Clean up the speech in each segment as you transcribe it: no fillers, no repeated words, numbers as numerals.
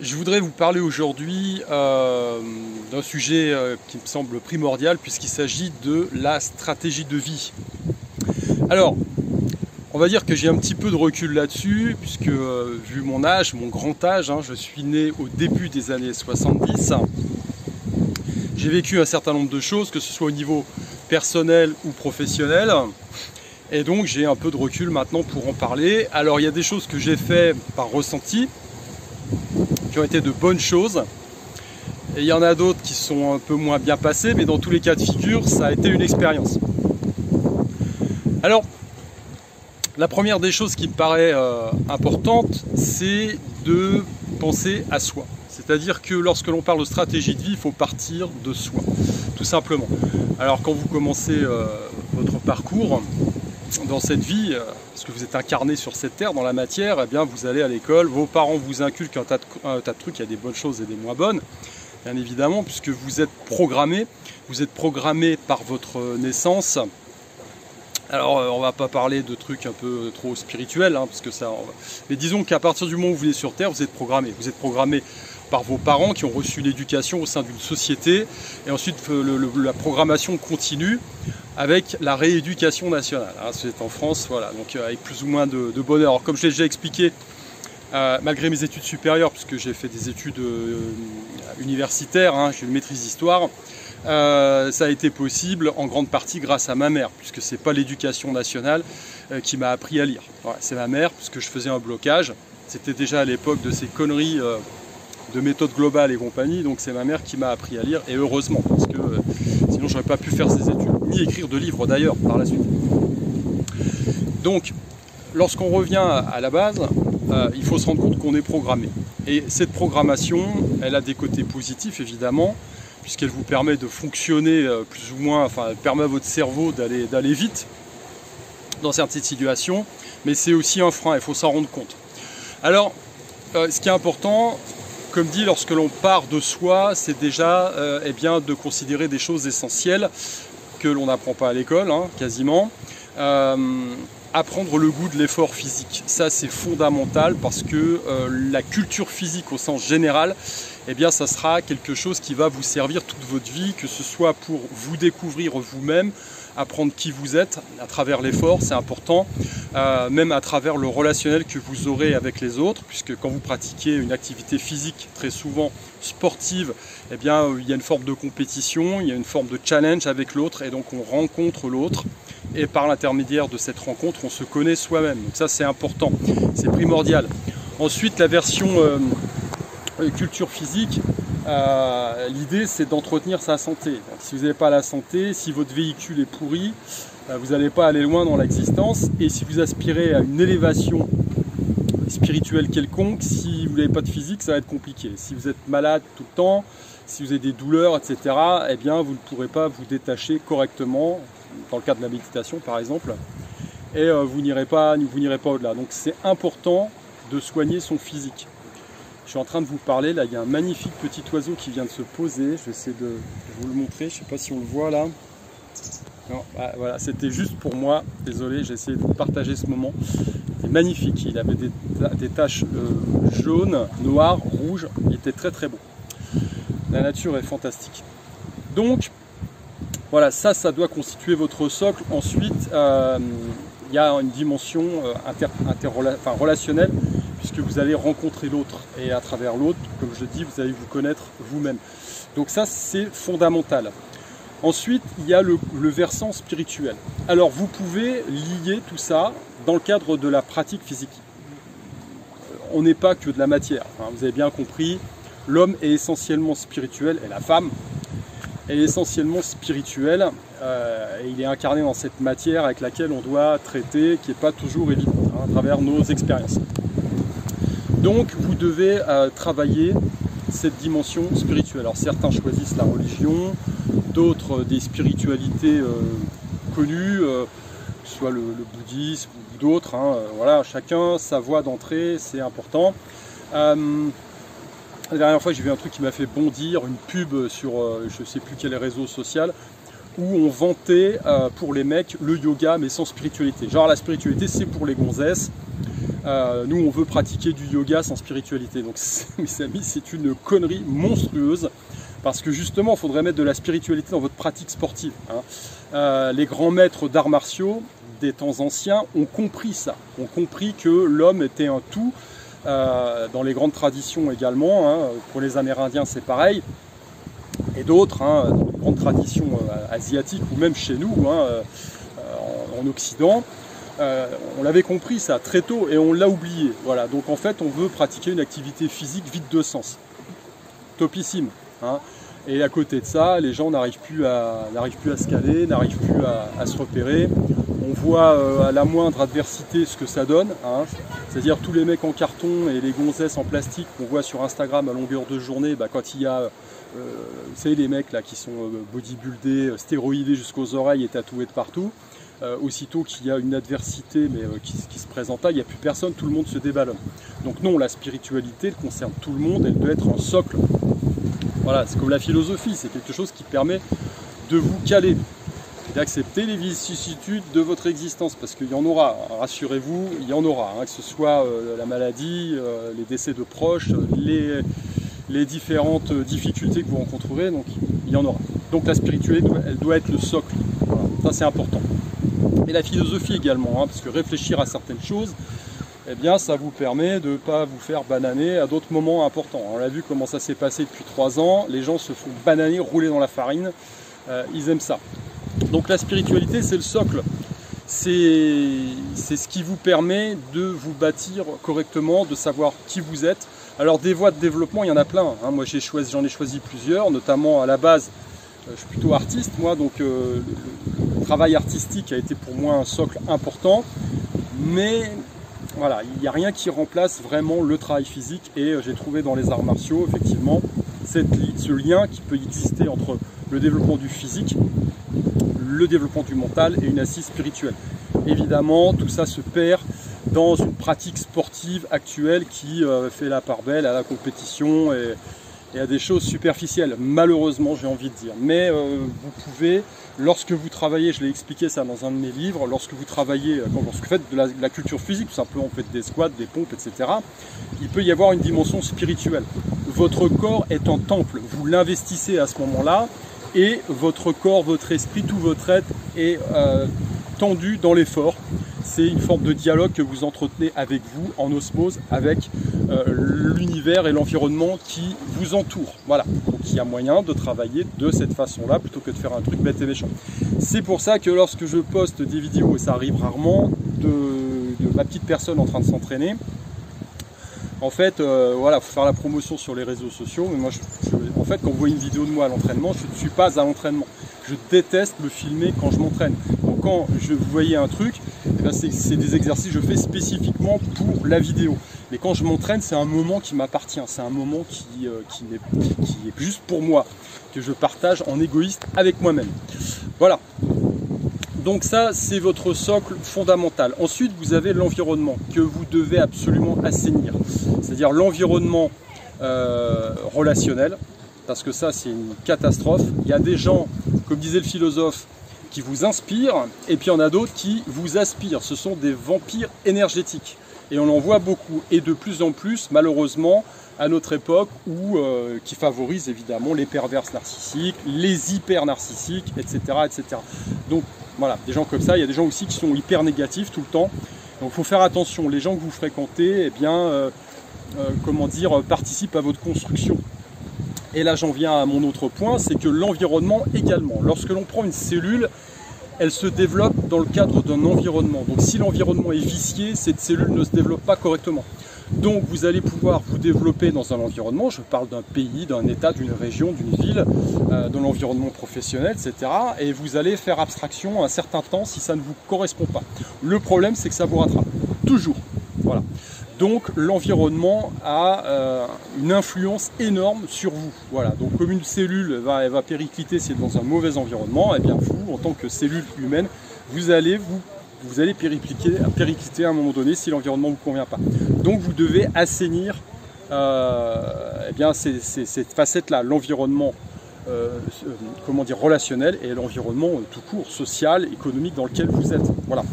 Je voudrais vous parler aujourd'hui d'un sujet qui me semble primordial puisqu'il s'agit de la stratégie de vie. Alors, on va dire que j'ai un petit peu de recul là-dessus puisque vu mon âge, mon grand âge, je suis né au début des années 70. J'ai vécu un certain nombre de choses, que ce soit au niveau personnel ou professionnel. Et donc j'ai un peu de recul maintenant pour en parler. Alors il y a des choses que j'ai fait par ressenti, qui ont été de bonnes choses. Et il y en a d'autres qui sont un peu moins bien passées, mais dans tous les cas de figure, ça a été une expérience. Alors, la première des choses qui me paraît importante, c'est de penser à soi. C'est-à-dire que lorsque l'on parle de stratégie de vie, il faut partir de soi, tout simplement. Alors quand vous commencez votre parcours dans cette vie, parce que vous êtes incarné sur cette terre, dans la matière, eh bien vous allez à l'école, vos parents vous inculquent un tas de trucs, il y a des bonnes choses et des moins bonnes, bien évidemment, puisque vous êtes programmé par votre naissance. Alors on va pas parler de trucs un peu trop spirituels, parce que ça. Mais disons qu'à partir du moment où vous êtes sur Terre, vous êtes programmé. Vous êtes programmé par vos parents qui ont reçu l'éducation au sein d'une société, et ensuite la programmation continue avec la rééducation nationale. C'est en France, voilà, donc avec plus ou moins de bonheur. Alors comme je l'ai déjà expliqué, malgré mes études supérieures, puisque j'ai fait des études universitaires, j'ai une maîtrise d'histoire. Ça a été possible en grande partie grâce à ma mère, puisque c'est pas l'éducation nationale qui m'a appris à lire. Voilà, c'est ma mère, puisque je faisais un blocage. C'était déjà à l'époque de ces conneries de méthode globale et compagnie, donc c'est ma mère qui m'a appris à lire, et heureusement, parce que sinon j'aurais pas pu faire ces études, ni écrire de livres d'ailleurs par la suite. Donc, lorsqu'on revient à la base, il faut se rendre compte qu'on est programmé. Et cette programmation, elle a des côtés positifs évidemment, puisqu'elle vous permet de fonctionner plus ou moins, enfin elle permet à votre cerveau d'aller vite dans certaines situations, mais c'est aussi un frein, il faut s'en rendre compte. Alors, ce qui est important, comme dit, lorsque l'on part de soi, c'est déjà bien, de considérer des choses essentielles que l'on n'apprend pas à l'école, quasiment. Apprendre le goût de l'effort physique, ça c'est fondamental parce que la culture physique au sens général, ça sera quelque chose qui va vous servir toute votre vie, que ce soit pour vous découvrir vous-même, apprendre qui vous êtes à travers l'effort, c'est important, même à travers le relationnel que vous aurez avec les autres, puisque quand vous pratiquez une activité physique très souvent sportive, il y a une forme de compétition, il y a une forme de challenge avec l'autre, et donc on rencontre l'autre, et par l'intermédiaire de cette rencontre, on se connaît soi-même. Donc ça c'est important, c'est primordial. Ensuite, la version culture physique, l'idée c'est d'entretenir sa santé. Donc, si vous n'avez pas la santé, si votre véhicule est pourri, vous n'allez pas aller loin dans l'existence. Et si vous aspirez à une élévation spirituelle quelconque, si vous n'avez pas de physique, ça va être compliqué. Si vous êtes malade tout le temps, si vous avez des douleurs, etc., vous ne pourrez pas vous détacher correctement, dans le cadre de la méditation par exemple, et vous n'irez pas au-delà. Donc c'est important de soigner son physique. Je suis en train de vous parler, là il y a un magnifique petit oiseau qui vient de se poser, je vais essayer de vous le montrer, je ne sais pas si on le voit là. Non, voilà, c'était juste pour moi, désolé, j'ai essayé de vous partager ce moment. C'était magnifique, il avait des taches jaunes, noires, rouges, il était très très beau. La nature est fantastique. Donc, voilà, ça doit constituer votre socle. Ensuite, il y a une dimension relationnelle, puisque vous allez rencontrer l'autre, et à travers l'autre, comme je le dis, vous allez vous connaître vous-même. Donc ça, c'est fondamental. Ensuite, il y a le versant spirituel. Alors, vous pouvez lier tout ça dans le cadre de la pratique physique. On n'est pas que de la matière, vous avez bien compris, l'homme est essentiellement spirituel, et la femme est essentiellement spirituel, et il est incarné dans cette matière avec laquelle on doit traiter, qui n'est pas toujours évidente, à travers nos expériences. Donc vous devez travailler cette dimension spirituelle. Alors certains choisissent la religion, d'autres des spiritualités connues, que ce soit le bouddhisme ou d'autres, voilà, chacun sa voie d'entrée, c'est important. La dernière fois j'ai vu un truc qui m'a fait bondir, une pub sur je ne sais plus quel réseau social, où on vantait pour les mecs le yoga mais sans spiritualité. Genre la spiritualité c'est pour les gonzesses, Nous, on veut pratiquer du yoga sans spiritualité. Donc, mes amis, c'est une connerie monstrueuse. Parce que justement, il faudrait mettre de la spiritualité dans votre pratique sportive. Hein. Les grands maîtres d'arts martiaux des temps anciens ont compris ça. Ont compris que l'homme était un tout. Dans les grandes traditions également. Hein. Pour les Amérindiens, c'est pareil. Et d'autres, hein, dans les grandes traditions asiatiques ou même chez nous, hein, en Occident. On l'avait compris ça très tôt et on l'a oublié. Voilà. Donc en fait, on veut pratiquer une activité physique vide de sens. Topissime. Hein. Et à côté de ça, les gens n'arrivent plus à se caler, n'arrivent plus à se repérer. On voit à la moindre adversité ce que ça donne. Hein. C'est-à-dire tous les mecs en carton et les gonzesses en plastique qu'on voit sur Instagram à longueur de journée, bah, quand il y a vous savez, les mecs là qui sont bodybuildés, stéroïdés jusqu'aux oreilles et tatoués de partout. Aussitôt qu'il y a une adversité mais qui se présente là, il n'y a plus personne, tout le monde se déballonne. Donc non, la spiritualité elle concerne tout le monde, elle doit être un socle. Voilà, c'est comme la philosophie, c'est quelque chose qui permet de vous caler, d'accepter les vicissitudes de votre existence, parce qu'il y en aura, rassurez-vous, il y en aura, hein, que ce soit la maladie, les décès de proches, les différentes difficultés que vous rencontrerez, donc il y en aura. Donc la spiritualité, elle doit être le socle, voilà, ça c'est important. Et la philosophie également, hein, parce que réfléchir à certaines choses, eh bien, ça vous permet de ne pas vous faire bananer à d'autres moments importants. On l'a vu comment ça s'est passé depuis 3 ans, les gens se font bananer, rouler dans la farine, ils aiment ça. Donc la spiritualité, c'est le socle, c'est ce qui vous permet de vous bâtir correctement, de savoir qui vous êtes. Alors des voies de développement, il y en a plein, hein. Moi j'en ai choisi plusieurs, notamment à la base, je suis plutôt artiste moi, donc le travail artistique a été pour moi un socle important, mais voilà, il n'y a rien qui remplace vraiment le travail physique et j'ai trouvé dans les arts martiaux effectivement ce lien qui peut exister entre le développement du physique, le développement du mental et une assise spirituelle. Évidemment, tout ça se perd dans une pratique sportive actuelle qui fait la part belle à la compétition et à des choses superficielles, malheureusement j'ai envie de dire. Mais vous pouvez, lorsque vous travaillez, je l'ai expliqué ça dans un de mes livres, lorsque vous travaillez, lorsque vous faites de la culture physique, tout simplement vous faites des squats, des pompes, etc., il peut y avoir une dimension spirituelle. Votre corps est un temple, vous l'investissez à ce moment-là, et votre corps, votre esprit, tout votre être est tendu dans l'effort. C'est une forme de dialogue que vous entretenez avec vous, en osmose, avec l'univers et l'environnement qui vous entoure. Voilà, donc il y a moyen de travailler de cette façon-là, plutôt que de faire un truc bête et méchant. C'est pour ça que lorsque je poste des vidéos, et ça arrive rarement, de ma petite personne en train de s'entraîner, en fait, voilà, il faut faire la promotion sur les réseaux sociaux, mais moi, en fait, quand vous voyez une vidéo de moi à l'entraînement, je ne suis pas à l'entraînement. Je déteste me filmer quand je m'entraîne. Donc quand vous voyez un truc, eh c'est des exercices que je fais spécifiquement pour la vidéo. Mais quand je m'entraîne, c'est un moment qui m'appartient, c'est un moment qui est juste pour moi, que je partage en égoïste avec moi-même. Voilà. Donc ça, c'est votre socle fondamental. Ensuite, vous avez l'environnement que vous devez absolument assainir. C'est-à-dire l'environnement relationnel, parce que ça, c'est une catastrophe. Il y a des gens, comme disait le philosophe, qui vous inspirent, et puis il y en a d'autres qui vous aspirent. Ce sont des vampires énergétiques. Et on en voit beaucoup, et de plus en plus, malheureusement, à notre époque, qui favorise évidemment les perverses narcissiques, les hyper narcissiques, etc., etc. Donc voilà, des gens comme ça. Il y a des gens aussi qui sont hyper négatifs tout le temps. Donc il faut faire attention. Les gens que vous fréquentez, eh bien, comment dire, participent à votre construction. Et là j'en viens à mon autre point, c'est que l'environnement également. Lorsque l'on prend une cellule, elle se développe dans le cadre d'un environnement. Donc si l'environnement est vicié, cette cellule ne se développe pas correctement. Donc vous allez pouvoir vous développer dans un environnement, je parle d'un pays, d'un état, d'une région, d'une ville, de l'environnement professionnel, etc. Et vous allez faire abstraction un certain temps si ça ne vous correspond pas. Le problème, c'est que ça vous rattrape, toujours. Voilà. Donc l'environnement a une influence énorme sur vous. Voilà. Donc comme une cellule elle va péricliter si elle est dans un mauvais environnement, et bien vous, en tant que cellule humaine, vous allez péricliter à un moment donné si l'environnement ne vous convient pas. Donc vous devez assainir eh bien, cette facette-là, l'environnement comment dire, relationnel et l'environnement tout court, social, économique dans lequel vous êtes. Voilà.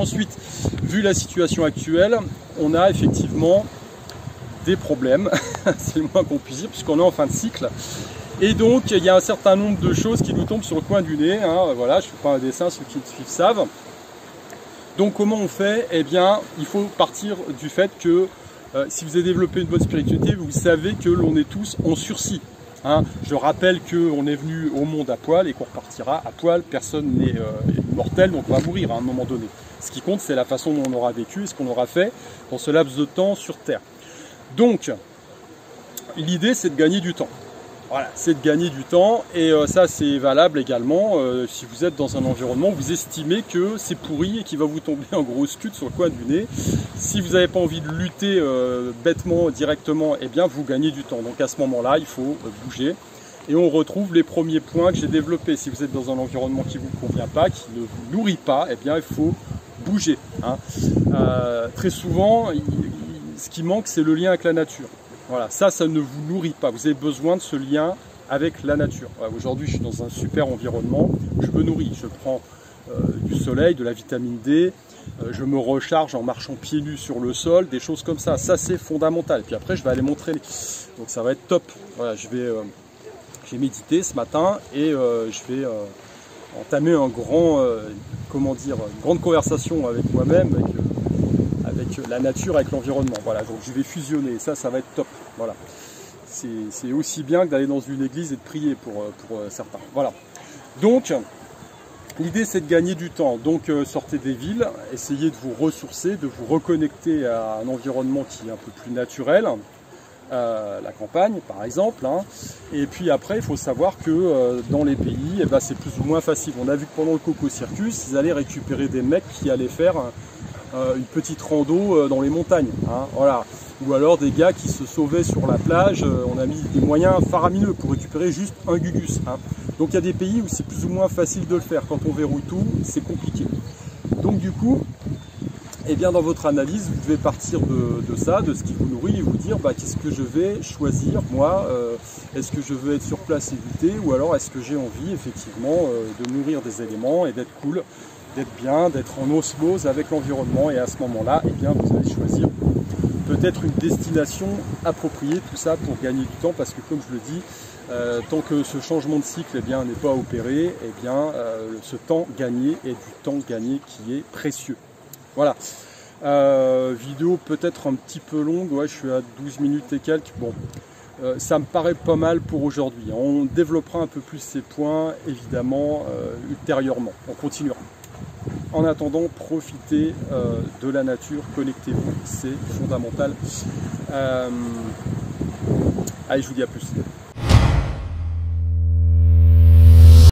Ensuite, vu la situation actuelle, on a effectivement des problèmes, c'est le moins qu'on puisse dire, puisqu'on est en fin de cycle. Et donc, il y a un certain nombre de choses qui nous tombent sur le coin du nez. Hein. Voilà, je ne fais pas un dessin, ceux qui me suivent savent. Donc, comment on fait? Eh bien, il faut partir du fait que si vous avez développé une bonne spiritualité, vous savez que l'on est tous en sursis. Hein. Je rappelle qu'on est venu au monde à poil et qu'on repartira à poil. Personne n'est mortel, donc on va mourir à un moment donné. Ce qui compte, c'est la façon dont on aura vécu et ce qu'on aura fait dans ce laps de temps sur Terre. Donc, l'idée, c'est de gagner du temps. Voilà, c'est de gagner du temps et ça c'est valable également si vous êtes dans un environnement où vous estimez que c'est pourri et qu'il va vous tomber un gros scud sur le coin du nez. Si vous n'avez pas envie de lutter bêtement, directement, eh bien vous gagnez du temps. Donc à ce moment-là, il faut bouger et on retrouve les premiers points que j'ai développés. Si vous êtes dans un environnement qui ne vous convient pas, qui ne vous nourrit pas, eh bien il faut bouger. Hein. Très souvent, ce qui manque, c'est le lien avec la nature. Voilà, ça ne vous nourrit pas. Vous avez besoin de ce lien avec la nature. Voilà, aujourd'hui, je suis dans un super environnement. Je me nourris. Je prends du soleil, de la vitamine D. Je me recharge en marchant pieds nus sur le sol, des choses comme ça. Ça, c'est fondamental. Et puis après, je vais aller m'entraîner. Donc, ça va être top. Voilà, j'ai médité ce matin et je vais entamer une grande conversation avec moi-même, avec la nature, avec l'environnement. Voilà, donc je vais fusionner, ça va être top. Voilà. C'est aussi bien que d'aller dans une église et de prier pour certains. Voilà. Donc, l'idée c'est de gagner du temps. Donc, sortez des villes, essayez de vous ressourcer, de vous reconnecter à un environnement qui est un peu plus naturel. La campagne par exemple, hein. Et puis après il faut savoir que dans les pays, c'est plus ou moins facile. On a vu que pendant le Coco Circus, ils allaient récupérer des mecs qui allaient faire une petite rando dans les montagnes, hein, voilà. Ou alors des gars qui se sauvaient sur la plage, on a mis des moyens faramineux pour récupérer juste un gugus, hein. Donc il y a des pays où c'est plus ou moins facile de le faire. Quand on verrouille tout, c'est compliqué. Donc du coup, eh bien, dans votre analyse, vous devez partir de ça, de ce qui vous nourrit, et vous dire qu'est-ce que je vais choisir, moi, est-ce que je veux être sur place et lutter, ou alors est-ce que j'ai envie, effectivement, de nourrir des éléments et d'être cool, d'être bien, d'être en osmose avec l'environnement, et à ce moment-là, eh bien, vous allez choisir peut-être une destination appropriée, tout ça pour gagner du temps, parce que comme je le dis, tant que ce changement de cycle n'est pas opéré, eh bien, ce temps gagné est du temps gagné qui est précieux. Voilà, vidéo peut-être un petit peu longue, ouais, je suis à 12 minutes et quelques, bon, ça me paraît pas mal pour aujourd'hui. On développera un peu plus ces points, évidemment, ultérieurement, on continuera. En attendant, profitez de la nature, connectez-vous, c'est fondamental. Allez, je vous dis à plus.